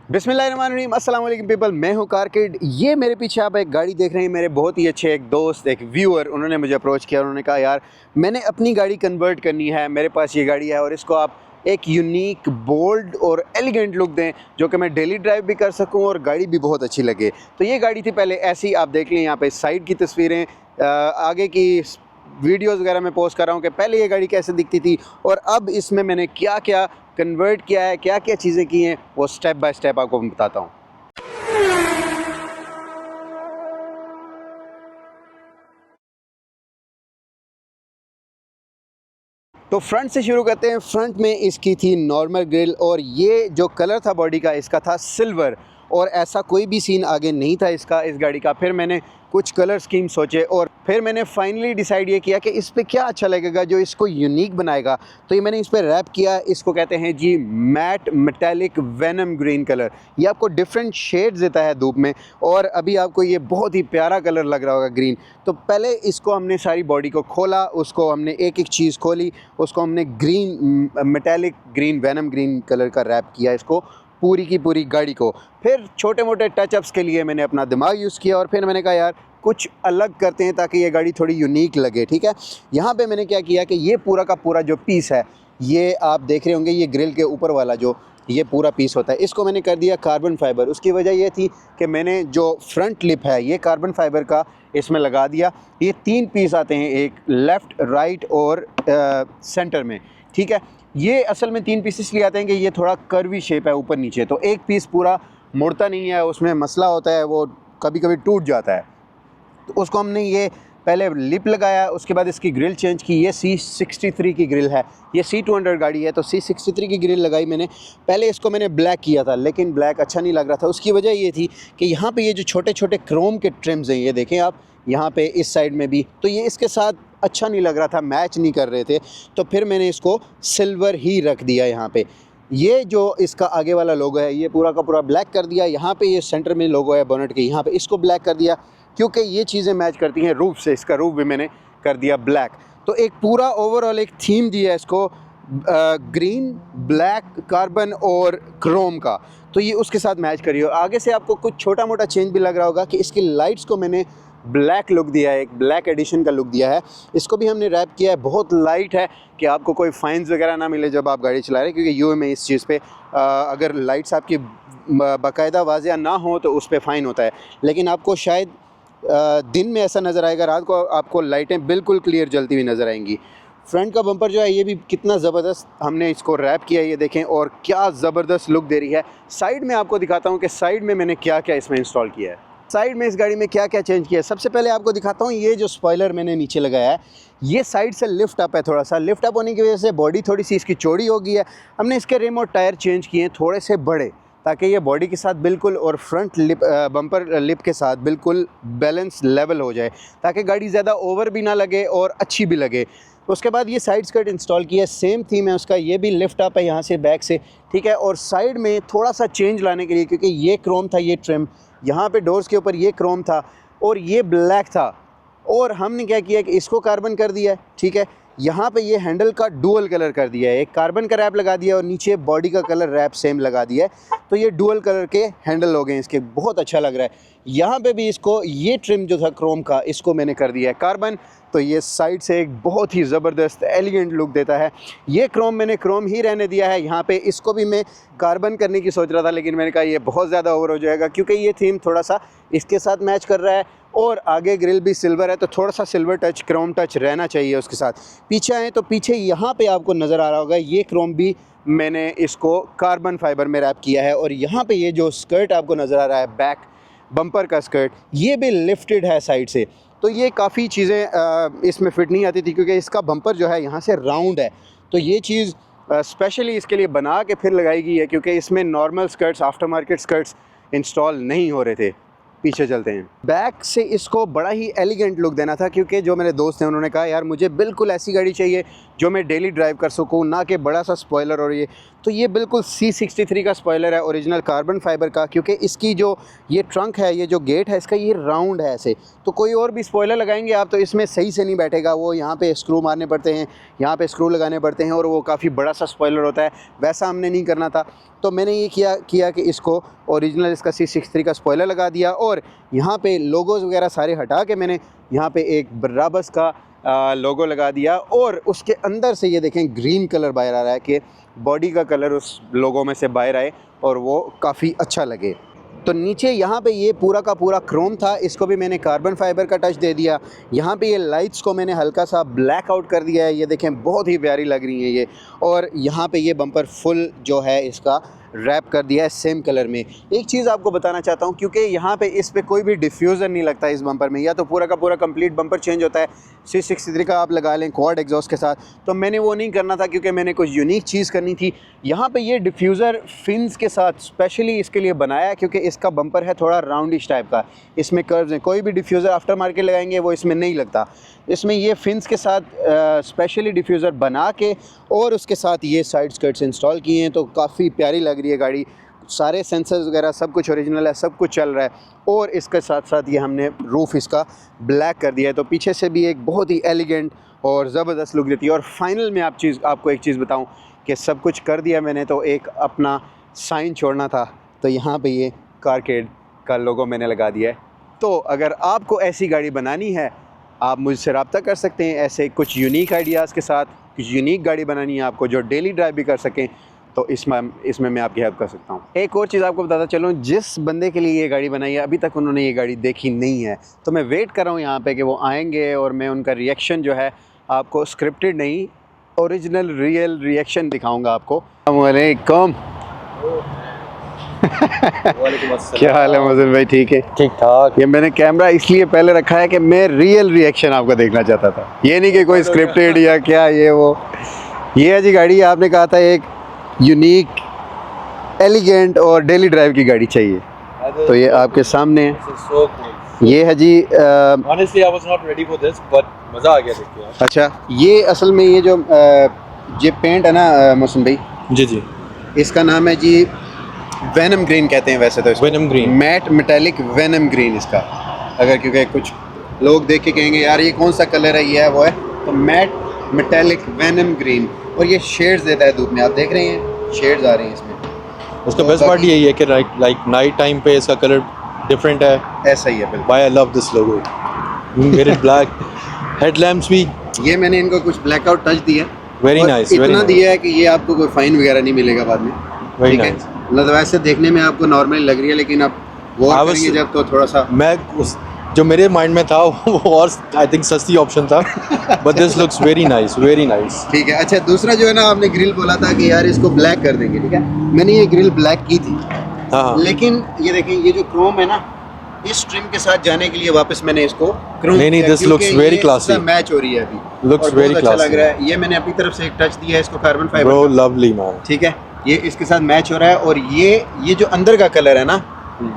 बिस्मिल्लाहिर्रहमानिर्रहीम, अस्सलाम वालेकुम पीपल। मैं हूं कार किड। ये मेरे पीछे आप एक गाड़ी देख रहे हैं। मेरे बहुत ही अच्छे एक दोस्त, एक व्यूअर, उन्होंने मुझे अप्रोच किया। उन्होंने कहा यार मैंने अपनी गाड़ी कन्वर्ट करनी है, मेरे पास ये गाड़ी है और इसको आप एक यूनिक, बोल्ड और एलिगेंट लुक दें जो कि मैं डेली ड्राइव भी कर सकूं और गाड़ी भी बहुत अच्छी लगे। तो ये गाड़ी थी। पहले ऐसी आप देख लें, यहाँ पे साइड की तस्वीरें, आगे की वीडियोस वगैरह मैं पोस्ट कर रहा हूँ कि पहले ये गाड़ी कैसे दिखती थी और अब इसमें मैंने क्या क्या कन्वर्ट किया है, क्या क्या चीज़ें की हैं, वो स्टेप बाय स्टेप आपको मैं बताता हूँ। तो फ्रंट से शुरू करते हैं। फ्रंट में इसकी थी नॉर्मल ग्रिल और ये जो कलर था बॉडी का इसका था सिल्वर, और ऐसा कोई भी सीन आगे नहीं था इसका, इस गाड़ी का। फिर मैंने कुछ कलर स्कीम सोचे और फिर मैंने फाइनली डिसाइड ये किया कि इस पे क्या अच्छा लगेगा जो इसको यूनिक बनाएगा। तो ये मैंने इस पर रैप किया। इसको कहते हैं जी matte metallic venom green colour. ये आपको डिफरेंट शेड्स देता है धूप में और अभी आपको ये बहुत ही प्यारा कलर लग रहा होगा ग्रीन। तो पहले इसको हमने सारी बॉडी को खोला, उसको हमने एक एक चीज़ खोली, उसको हमने green metallic green venom green colour का रैप किया इसको पूरी की पूरी गाड़ी को। फिर छोटे मोटे टचअप्स के लिए मैंने अपना दिमाग यूज़ किया और फिर मैंने कहा यार कुछ अलग करते हैं ताकि ये गाड़ी थोड़ी यूनिक लगे। ठीक है, यहाँ पे मैंने क्या किया कि ये पूरा का पूरा जो पीस है, ये आप देख रहे होंगे, ये ग्रिल के ऊपर वाला जो ये पूरा पीस होता है, इसको मैंने कर दिया कार्बन फाइबर। उसकी वजह ये थी कि मैंने जो फ्रंट लिप है ये कार्बन फाइबर का इसमें लगा दिया। ये 3 पीस आते हैं, एक लेफ़्ट, राइट और सेंटर में। ठीक है, ये असल में 3 पीस इसलिए आते हैं कि ये थोड़ा कर्वी शेप है ऊपर नीचे, तो एक पीस पूरा मुड़ता नहीं है, उसमें मसला होता है, वो कभी कभी टूट जाता है। तो उसको हमने ये पहले लिप लगाया, उसके बाद इसकी ग्रिल चेंज की। ये C63 की ग्रिल है, ये C200 गाड़ी है, तो C63 की ग्रिल लगाई मैंने। पहले इसको मैंने ब्लैक किया था लेकिन ब्लैक अच्छा नहीं लग रहा था। उसकी वजह ये थी कि यहाँ पे ये जो छोटे छोटे क्रोम के ट्रिम्स हैं, ये देखें आप, यहाँ पे इस साइड में भी, तो ये इसके साथ अच्छा नहीं लग रहा था, मैच नहीं कर रहे थे। तो फिर मैंने इसको सिल्वर ही रख दिया। यहाँ पे ये जो इसका आगे वाला लोगो है ये पूरा का पूरा ब्लैक कर दिया। यहाँ पे ये सेंटर में लोगो है बोनट के, यहाँ पे इसको ब्लैक कर दिया क्योंकि ये चीज़ें मैच करती हैं रूफ से। इसका रूफ भी मैंने कर दिया ब्लैक। तो एक पूरा ओवरऑल एक थीम दिया है इसको, ग्रीन, ब्लैक, कार्बन और क्रोम का। तो ये उसके साथ मैच करिए। आगे से आपको कुछ छोटा मोटा चेंज भी लग रहा होगा कि इसकी लाइट्स को मैंने ब्लैक लुक दिया है, एक ब्लैक एडिशन का लुक दिया है। इसको भी हमने रैप किया है, बहुत लाइट है कि आपको कोई फाइन्स वगैरह ना मिले जब आप गाड़ी चला रहे हैं, क्योंकि यूए में इस चीज़ पे अगर लाइट्स आपकी बाकायदा वाज़िया ना हो तो उस पर फ़ाइन होता है। लेकिन आपको शायद दिन में ऐसा नज़र आएगा, रात को आपको लाइटें बिल्कुल क्लियर जलती हुई नज़र आएंगी। फ्रंट का बम्पर जो है ये भी कितना ज़बरदस्त हमने इसको रैप किया है, ये देखें, और क्या ज़बरदस्त लुक दे रही है। साइड में आपको दिखाता हूँ कि साइड में मैंने क्या क्या इसमें इंस्टॉल किया है। साइड में इस गाड़ी में क्या क्या चेंज किया है, सबसे पहले आपको दिखाता हूँ। ये जो स्पॉइलर मैंने नीचे लगाया है ये साइड से लिफ्ट अप है, थोड़ा सा लिफ्ट अप होने की वजह से बॉडी थोड़ी सी इसकी चौड़ी हो गई है। हमने इसके रिम और टायर चेंज किए हैं थोड़े से बड़े, ताकि ये बॉडी के साथ बिल्कुल और फ्रंट लिप बम्पर लिप के साथ बिल्कुल बैलेंस लेवल हो जाए, ताकि गाड़ी ज़्यादा ओवर भी ना लगे और अच्छी भी लगे। उसके बाद ये साइड स्कर्ट इंस्टॉल किया है, सेम थीम है उसका, ये भी लिफ्ट अप है यहाँ से बैक से। ठीक है, और साइड में थोड़ा सा चेंज लाने के लिए, क्योंकि ये क्रोम था ये ट्रिम, यहाँ पे डोर्स के ऊपर ये क्रोम था और ये ब्लैक था, और हमने क्या किया कि इसको कार्बन कर दिया है। ठीक है, यहाँ पे ये हैंडल का डुअल कलर कर दिया है, एक कार्बन का रैप लगा दिया और नीचे बॉडी का कलर रैप सेम लगा दिया है। तो ये डुअल कलर के हैंडल हो गए इसके, बहुत अच्छा लग रहा है। यहाँ पे भी इसको ये ट्रिम जो था क्रोम का, इसको मैंने कर दिया है कार्बन। तो ये साइड से एक बहुत ही ज़बरदस्त एलिगेंट लुक देता है। ये क्रोम मैंने क्रोम ही रहने दिया है। यहाँ पे इसको भी मैं कार्बन करने की सोच रहा था, लेकिन मैंने कहा ये बहुत ज़्यादा ओवर हो जाएगा, क्योंकि ये थीम थोड़ा सा इसके साथ मैच कर रहा है और आगे ग्रिल भी सिल्वर है, तो थोड़ा सा सिल्वर टच, क्रोम टच रहना चाहिए उसके साथ। पीछे आए तो पीछे यहाँ पे आपको नज़र आ रहा होगा ये क्रोम भी मैंने इसको कार्बन फाइबर में रैप किया है। और यहाँ पे ये जो स्कर्ट आपको नज़र आ रहा है, बैक बम्पर का स्कर्ट, ये भी लिफ्टेड है साइड से। तो ये काफ़ी चीज़ें इसमें फ़िट नहीं आती थी, क्योंकि इसका बम्पर जो है यहाँ से राउंड है। तो ये चीज़ स्पेशली इसके लिए बना के फिर लगाई गई है, क्योंकि इसमें normal skirts, after market skirts install नहीं हो रहे थे। पीछे चलते हैं। बैक से इसको बड़ा ही एलिगेंट लुक देना था, क्योंकि जो मेरे दोस्त हैं उन्होंने कहा यार मुझे बिल्कुल ऐसी गाड़ी चाहिए जो मैं डेली ड्राइव कर सकूँ, ना कि बड़ा सा स्पॉइलर और ये। तो ये बिल्कुल C63 का स्पॉइलर है, ओरिजिनल कार्बन फाइबर का, क्योंकि इसकी जो ये ट्रंक है, ये जो गेट है इसका, ये राउंड है ऐसे। तो कोई और भी स्पॉइलर लगाएंगे आप तो इसमें सही से नहीं बैठेगा, वो यहाँ पे स्क्रू मारने पड़ते हैं, यहाँ पे स्क्रू लगाने पड़ते हैं और वो काफ़ी बड़ा सा स्पॉइलर होता है। वैसा हमने नहीं करना था, तो मैंने ये किया कि इसको ओरिजिनल इसका C63 का स्पॉइलर लगा दिया और यहाँ पे लोगोज़ वगैरह सारे हटा के मैंने यहाँ पे एक ब्राबस का लोगो लगा दिया और उसके अंदर से ये देखें ग्रीन कलर बाहर आ रहा है कि बॉडी का कलर उस लोगो में से बाहर आए और वो काफ़ी अच्छा लगे। तो नीचे यहाँ पे ये पूरा का पूरा क्रोम था, इसको भी मैंने कार्बन फाइबर का टच दे दिया। यहाँ पे ये लाइट्स को मैंने हल्का सा ब्लैक आउट कर दिया है, ये देखें बहुत ही प्यारी लग रही है ये। और यहाँ पे ये बम्पर फुल जो है इसका रैप कर दिया है सेम कलर में। एक चीज़ आपको बताना चाहता हूँ, क्योंकि यहाँ पे इस पे कोई भी डिफ्यूज़र नहीं लगता इस बम्पर में, या तो पूरा का पूरा कंप्लीट बम्पर चेंज होता है। C63 का आप लगा लें क्वाड एग्जॉस्ट के साथ, तो मैंने वो नहीं करना था क्योंकि मैंने कुछ यूनिक चीज़ करनी थी। यहाँ पे ये डिफ्यूज़र फिन्स के साथ स्पेशली इसके लिए बनाया है क्योंकि इसका बम्पर है थोड़ा राउंडिश टाइप का, इसमें कर्व्स हैं। कोई भी डिफ्यूज़र आफ्टर मार्केट लगाएंगे वो इसमें नहीं लगता, इसमें ये फिन्स के साथ स्पेशली डिफ्यूज़र बना के और उसके साथ ये साइड स्कर्ट्स इंस्टॉल किए हैं। तो काफ़ी प्यारी लग रही है गाड़ी, सारे सेंसर्स वगैरह सब कुछ ओरिजिनल है, सब कुछ चल रहा है। और इसके साथ साथ ये हमने रूफ़ इसका ब्लैक कर दिया है, तो पीछे से भी एक बहुत ही एलिगेंट और ज़बरदस्त लुक देती है। और फाइनल में आपको एक चीज़ बताऊं कि सब कुछ कर दिया मैंने, तो एक अपना साइन छोड़ना था, तो यहाँ पे ये कारकेड का लोगो मैंने लगा दिया है। तो अगर आपको ऐसी गाड़ी बनानी है आप मुझसे रब्ता कर सकते हैं, ऐसे कुछ यूनिक आइडियाज़ के साथ कुछ यूनिक गाड़ी बनानी है आपको जो डेली ड्राइव भी कर सकें, तो इसमें मैं आपकी हेल्प कर सकता हूँ। एक और चीज़ आपको बताता चलूँ, जिस बंदे के लिए ये गाड़ी बनाई है अभी तक उन्होंने ये गाड़ी देखी नहीं है, तो मैं वेट कर रहा हूँ यहाँ पे कि वो आएंगे और मैं उनका रिएक्शन जो है आपको स्क्रिप्टेड नहीं, ओरिजिनल रियल रिएक्शन दिखाऊँगा आपको। अस्सलामुअलैकुम। क्या हाल है मज़न भाई? ठीक है, ठीक ठाक। ये मैंने कैमरा इसलिए पहले रखा है कि मैं रियल रिएक्शन आपका देखना चाहता था, ये नहीं कि कोई स्क्रिप्टेड या क्या ये वो। ये है जी गाड़ी, आपने कहा था एक यूनिक एलिगेंट और डेली ड्राइव की गाड़ी चाहिए, तो ये आपके सामने है। ये है जी Honestly, I was not ready for this, but मज़ा आ गया देख के यार। अच्छा, ये असल में ये जो ये पेंट है ना मौसम भाई, जी जी, इसका नाम है जी वेनम ग्रीन कहते हैं वैसे तो इसको। Venom green, matte metallic venom green इसका। अगर क्योंकि कुछ लोग देख के कहेंगे यार ये कौन सा कलर है, ये है वो है, तो मैट मेटालिक वेनम ग्रीन। और ये शेड्स देता है धूप में, आप देख रहे हैं शेड्स आ रहे हैं इसमें। उसका बेस्ट पार्ट यही है कि लाइक नाइट टाइम पे इसका कलर डिफरेंट है। ऐसा ही है बिल्कुल। Why I love this logo. You made it black. Headlamps भी ये मैंने इनको कुछ ब्लैकआउट टच दिया है, very और nice, इतना very nice. दिया है कि ये आपको कोई फाइन वगैरह नहीं मिलेगा बाद में। Very ठीक है, nice. मतलब वैसे देखने में आपको नॉर्मल लग रही है, लेकिन आप वो I was- करेंगे जब तो थोड़ा सा मैं जो मेरे माइंड में था वो और आई थिंक सस्ती ऑप्शन था, but this looks very nice, very nice. ठीक है। अच्छा, दूसरा जो है ना, आपने ग्रिल बोला था कि यार इसको ब्लैक कर देंगे, ठीक है, मैंने ये ग्रिल ब्लैक की थी, हाँ, लेकिन ये देखें ये जो क्रोम है ना, इस ट्रिम के साथ जाने के लिए वापस मैंने इसको क्रोम नहीं, this looks very classy. Match हो रही है अभी, Looks और बहुत very अच्छा लग classy. रहा है। ये मैंने अपनी तरफ से एक टच दिया है इसको carbon bro fibre, lovely man. ठीक है, ये इसके साथ मैच हो रहा है। और ये जो अंदर का कलर है ना,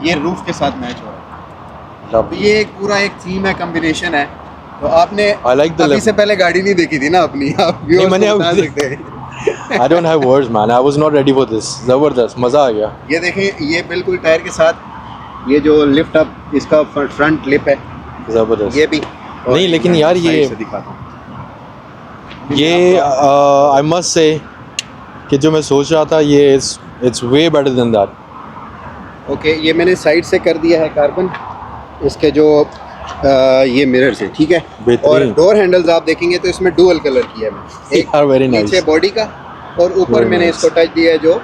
ये रूफ के साथ मैच हो रहा है। तो ये एक पूरा एक थीम है, कॉम्बिनेशन है। तो आपने I like the अभी left. से पहले गाड़ी नहीं देखी थी ना अपनी, आप नहीं, viewers मैंने को बता अभी- सकते हैं। I don't have words man, I was not ready for this. जबरदस्त, मजा आ गया। ये देखें, ये बिल्कुल टायर के साथ ये जो लिफ्ट अप इसका फ्रंट लिप है, जबरदस्त। ये भी। और नहीं, लेकिन मैं यार साइड ये- से दिखाता हूँ। ये आई मस्ट से कि जो मैं सोच रहा था ये it's way better than that. Okay, ये मैंने साइड से कर दिया है कार्बन, इसके जो ये मिरर से, ठीक है। बेहतरीन। और डोर हैंडल्स आप देखेंगे तो इसमें डुअल कलर किया है मैंने, एक यार वेरी नीचे नाइस। बॉडी का और ऊपर Very मैंने nice. इसको टच दिया है जो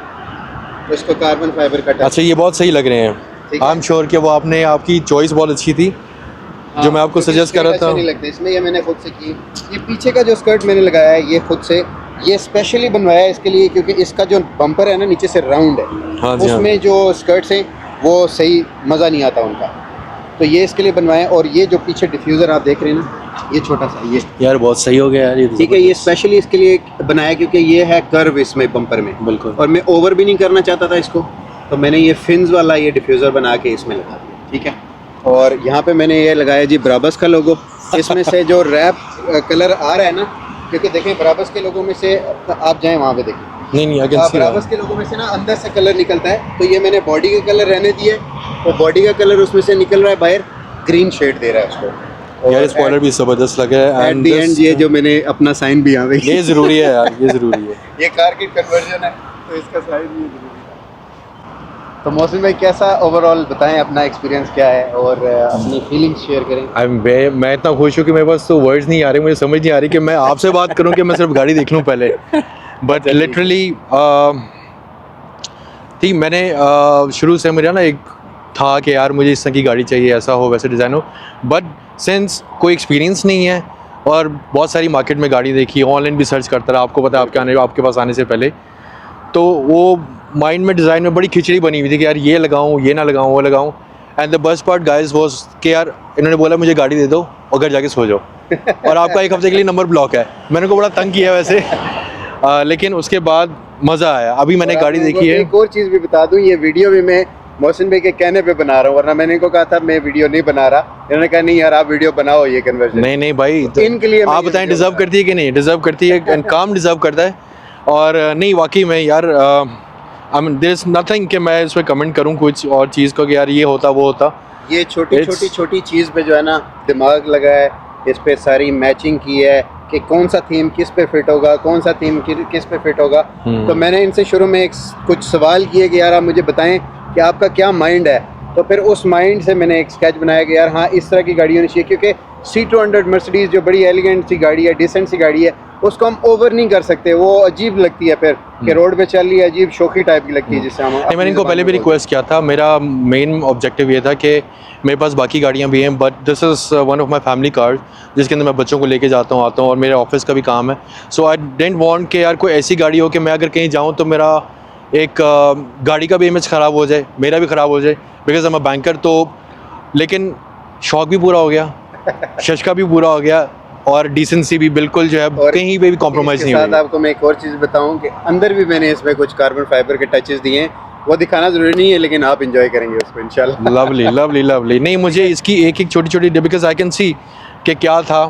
इसको कार्बन फाइबर का टच। अच्छा, ये बहुत सही लग रहे हैं। ठीक है। आई एम श्योर कि वो आपकी चॉइस बहुत अच्छी थी, जो मैं आपको सजेस्ट कर रहा था। नहीं लगता इसमें, ये मैंने खुद से की। ये पीछे का जो स्कर्ट मैंने लगाया है ये खुद से, ये स्पेशली बनवाया है इसके लिए, क्योंकि इसका जो बम्पर है ना नीचे से राउंड है, हाँ जी, हाँ। उसमें जो स्कर्ट्स हैं वो सही मज़ा नहीं आता उनका, तो ये इसके लिए बनवाया है। और ये जो पीछे डिफ्यूज़र आप देख रहे हैं ना, ये छोटा सा, ये यार बहुत सही हो गया यार ये। ठीक है, ये स्पेशली इसके लिए बनाया क्योंकि ये है कर्व इसमें बम्पर में, बिल्कुल। और मैं ओवर भी नहीं करना चाहता था इसको, तो मैंने ये फिन्स वाला ये डिफ्यूज़र बना के इसमें लगा दिया, ठीक है। और यहाँ पे मैंने ये लगाया जी ब्राबस का लोगो, इसमें से जो रैप कलर आ रहा है ना, क्योंकि देखें ब्राबस के लोगों में से आप जाएं वहाँ पे देखें, नहीं आई कैन सी ब्रावस के लोगों में से ना अंदर से कलर निकलता है, तो ये मैंने बॉडी का कलर रहने दिया है, तो बॉडी का कलर उसमें से निकल रहा है बाहर, ग्रीन शेड दे रहा है उसको। यार स्पॉइलर भी ज़बरदस्त लगा है एट द एंड ये जो मैंने अपना साइन भी यहाँ पे ये ज़रूरी है यार, ये ज़रूरी है। ये कार की कन्वर्जन है तो इसका साइन भी ज़रूरी है। तो मौसम भाई कैसा ओवरऑल बताएं, अपना एक्सपीरियंस क्या है और अपनी फीलिंग्स शेयर करें। मैं इतना खुश हूँ कि मेरे पास तो वर्ड्स नहीं आ रहे, मुझे समझ नहीं आ रही कि मैं आपसे बात करूँ कि मैं सिर्फ गाड़ी देख लूँ पहले। बट लिटरली थी मैंने शुरू से मेरा ना एक था कि यार मुझे इस तरह की गाड़ी चाहिए, ऐसा हो वैसे डिज़ाइन हो, बट सिंस कोई एक्सपीरियंस नहीं है और बहुत सारी मार्केट में गाड़ी देखी, ऑनलाइन भी सर्च करता रहा, आपको पता है आपके पास आने से पहले, तो वो माइंड में डिज़ाइन में बड़ी खिचड़ी बनी हुई थी कि यार ये लगाऊं, ये ना लगाऊं, वो लगाऊं। And the best part guys was कि यार इन्होंने बोला मुझे गाड़ी दे दो और घर जाके सो जाओ और आपका एक हफ्ते के लिए नंबर ब्लॉक है। मैंने को बड़ा तंग किया वैसे, लेकिन उसके बाद मज़ा आया। अभी मैंने गाड़ी देखी है। एक और चीज़ भी बता दूं, ये वीडियो भी मैं मोहसिन भाई के कहने पे बना रहा हूँ, वरना मैंने इनको कहा था मैं वीडियो नहीं बना रहा, इन्होंने कहा नहीं यार आप वीडियो बनाओ ये कन्वर्जन। नहीं भाई, तो इनके लिए आप बताएं डिज़र्व करती है कि नहीं? डिज़र्व करती है एंड काम डिज़र्व करता है। और नहीं वाकई में यार I mean there is nothing कि मैं इस पर कमेंट करूँ कुछ और चीज़ को कि यार ये होता वो होता। ये छोटी चीज़ पे जो है ना दिमाग लगा है, इस पे सारी मैचिंग की है कि कौन सा थीम किस पे फिट होगा, कौन सा थीम किस पे फिट होगा। तो मैंने इनसे शुरू में कुछ सवाल किए कि यार आप मुझे बताएं कि आपका क्या माइंड है, तो फिर उस माइंड से मैंने एक स्केच बनाया कि यार हाँ इस तरह की गाड़ी होनी चाहिए, क्योंकि C200 मर्सिडीज़ जो बड़ी एलिगेंट सी गाड़ी है, डिसेंट सी गाड़ी है, उसको हम ओवर नहीं कर सकते, वो अजीब लगती है फिर कि रोड पे चल रही है, अजीब शौकी टाइप की लगती है जिससे हम। मैंने इनको पहले भी रिक्वेस्ट किया था, मेरा मेन ऑब्जेक्टिव ये था कि मेरे पास बाकी गाड़ियाँ भी हैं but this is one of my family car जिसके अंदर मैं बच्चों को लेके जाता हूँ आता हूँ और मेरे ऑफिस का भी काम है। सो आई डेंट वांट कि यार कोई ऐसी गाड़ी हो कि मैं अगर कहीं जाऊँ तो मेरा एक गाड़ी का भी इमेज ख़राब हो जाए, मेरा भी ख़राब हो जाए, because I am a banker. तो लेकिन शौक भी पूरा हो गया, शश का भी पूरा हो गया और डिसेंसी भी बिल्कुल जो है कहीं पे भी कॉम्प्रोमाइज़ नहीं हुई। आपको मैं एक और चीज़ बताऊं कि अंदर भी मैंने इसमें कुछ कार्बन फाइबर के टचेस दिए हैं, वो दिखाना ज़रूरी नहीं है लेकिन आप इंजॉय करेंगे उसको इंशाल्लाह। Lovely lovely lovely. नहीं मुझे इसकी एक एक छोटी छोटी बिकॉज आई कैन सी कि क्या था,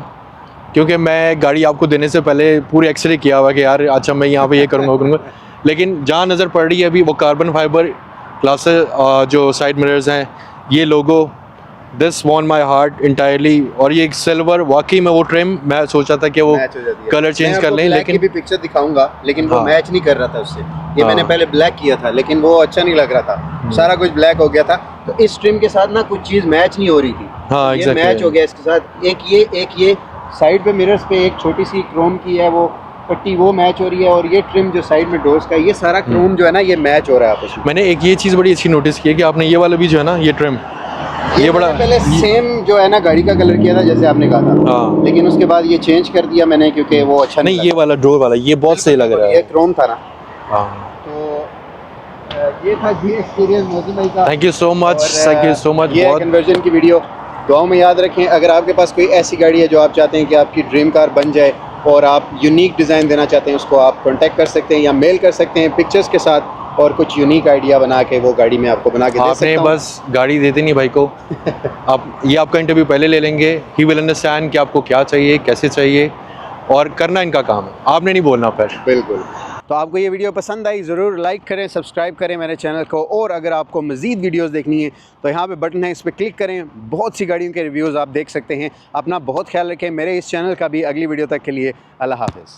क्योंकि मैं गाड़ी आपको देने से पहले पूरे एक्सरे किया हुआ कि यार अच्छा मैं यहाँ पे ये करूँगा वो करूँगा, लेकिन जहाँ नज़र पड़ रही है अभी वो कार्बन फाइबर ग्लासेस जो साइड मिरर्स हैं, ये logo this won my heart entirely. और ये सिल्वर वाकई में वो ट्रिम मैं सोचा था कि वो कलर चेंज कर लें, लेकिन भी पिक्चर दिखाऊंगा लेकिन वो मैच नहीं कर रहा था उससे। ये मैंने पहले ब्लैक किया था लेकिन वो अच्छा नहीं लग रहा था, सारा कुछ ब्लैक हो गया था, तो इस ट्रिम के साथ ना कुछ चीज़ मैच नहीं हो रही थी। हाँ ये मैच हो गया इसके साथ। एक ये साइड पे मिरर्स पे एक छोटी सी क्रोम की है वो पट्टी, वो मैच हो रही है, और ये ट्रिम जो साइड में डोर्स का ये सारा क्रोम जो है ना ये मैच हो रहा है आपस में। मैंने एक ये चीज़ बड़ी अच्छी नोटिस की है कि आपने ये वाला भी जो है ना ये ट्रिम ये बड़ा पहले सेम जो है ना गाड़ी का कलर किया था जैसे आपने कहा था, हाँ, लेकिन उसके बाद ये चेंज कर दिया मैंने क्योंकि वो अच्छा नहीं ये वाला डोर वाला ये बहुत सही लग रहा है, ये क्रोम था ना। हाँ। तो ये था जी एक्सपीरियंस मोदी भाई का। Thank you so much, thank you so much. ये कन्वर्जन की वीडियो दुआओं में याद रखें। अगर आपके पास कोई ऐसी गाड़ी है जो आप चाहते हैं कि आपकी ड्रीम कार बन जाए और आप यूनिक डिज़ाइन देना चाहते हैं, उसको आप कांटेक्ट कर सकते हैं या मेल कर सकते हैं पिक्चर्स के साथ, और कुछ यूनिक आइडिया बना के वो गाड़ी में आपको बना के दे सकता हूं। आपने बस गाड़ी देते नहीं भाई को आप ये आपका इंटरव्यू पहले ले लेंगे, ही विल अंडरस्टैंड कि आपको क्या चाहिए कैसे चाहिए, और करना इनका काम है, आपने नहीं बोलना फिर। बिल्कुल। तो आपको ये वीडियो पसंद आई ज़रूर लाइक करें, सब्सक्राइब करें मेरे चैनल को, और अगर आपको मज़ीद वीडियोस देखनी है तो यहाँ पे बटन है, इस पर क्लिक करें, बहुत सी गाड़ियों के रिव्यूज़ आप देख सकते हैं। अपना बहुत ख्याल रखें। मेरे इस चैनल का भी अगली वीडियो तक के लिए अल्लाह हाफ़िज़।